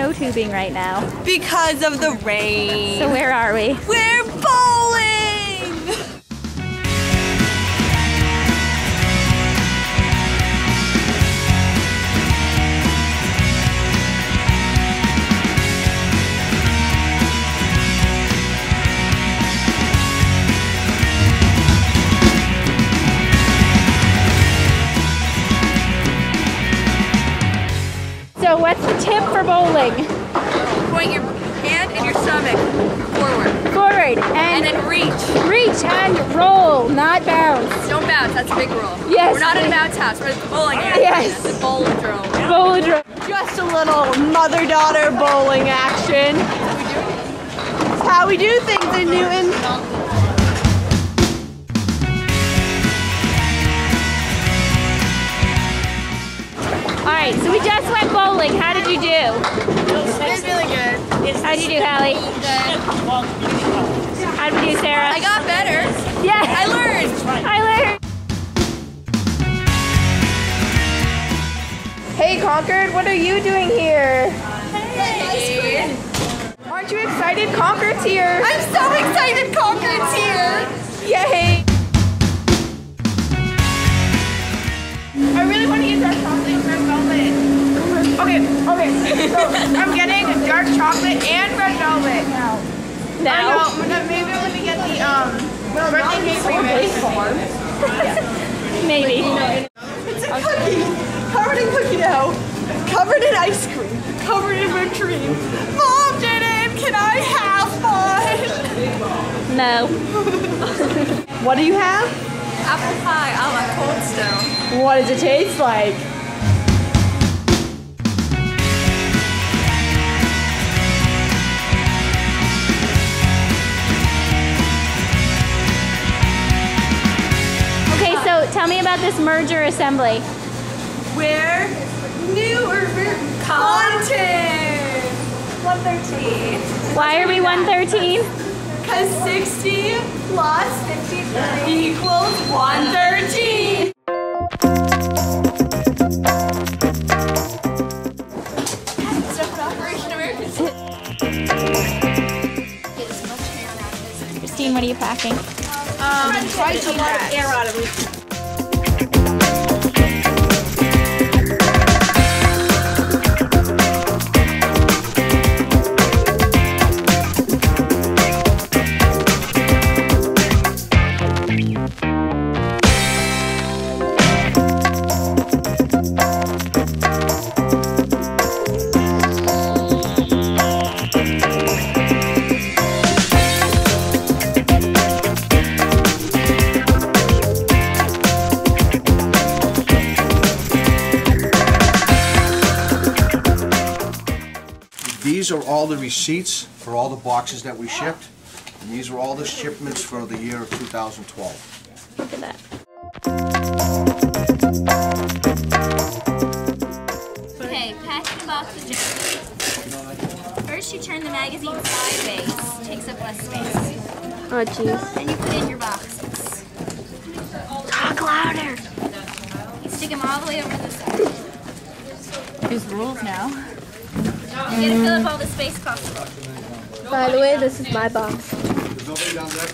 snow tubing right now? Because of the rain. So where are we? We're bowling! So what's the tip for bowling? Point your hand and your stomach forward. Forward And then reach. reach and roll, not bounce. Don't bounce, that's a big rule. Yes. We're not in a bounce house, we're at the bowling alley. Yes. The bowlodrome. Bowlodrome. Just a little mother-daughter bowling action. It's how we do things in Newton. Alright, so we just went bowling. How did you do? It was really good. How'd you do, Hallie? Good. How'd we do, Sarah? I got better. Yeah. I learned. I learned. Hey Concord, what are you doing here? Hey. Aren't you excited? Concord's here! I'm so excited Concord's here. Yay! I really want to eat dark chocolate and red velvet. Okay. So I'm getting dark chocolate and red velvet now. Now? Maybe let me get the birthday cake remix. Maybe. It's a cookie. Covered in cookie dough. Covered in ice cream. Covered in whipped cream. Mom did it. Can I have one? No. What do you have? Apple pie a la Cold Stone. What does it taste like? Okay, so tell me about this merger assembly. We're new urban content. 113. Why are we 113? Because 60 plus 53 equals 113. Stuff Operation Emergency. Christine, what are you packing? Protein bags. Air out of it. These are all the receipts for all the boxes that we shipped, and these are all the shipments for the year of 2012. Look at that. Okay, packing a box of Jeffs. First you turn the magazine sideways, takes up less space. Oh jeez. Then you put in your boxes. Talk louder! You stick them all the way over the side. There's rules now. You gotta fill up all the space possible. By the way, this is my box. There's nobody down there?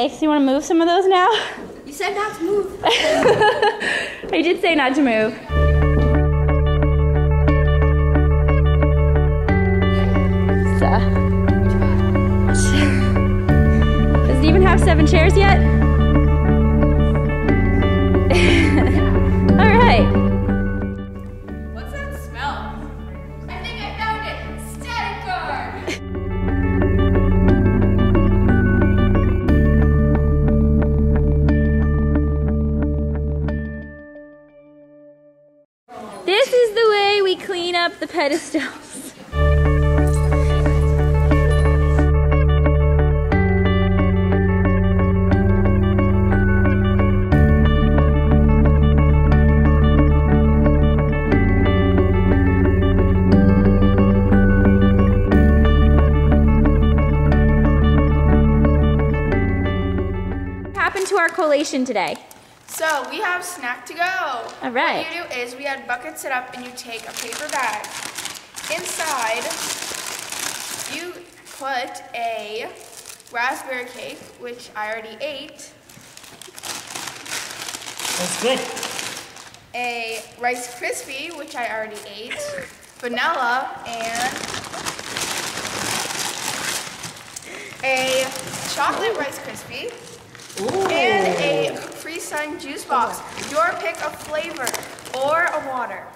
Okay, so you want to move some of those now? You said not to move. I did say not to move. Does it even have 7 chairs yet? All right. What's that smell? I think I found it. Static car. This is the way we clean up the pedestals. To our collation today. So we have snack to go. All right. What you do is we had buckets set up and you take a paper bag. Inside, you put a raspberry cake, which I already ate. That's good. A Rice Krispie, which I already ate. Vanilla and a chocolate Rice Krispie. Ooh. And a Capri Sun juice box. Your pick of flavor or a water.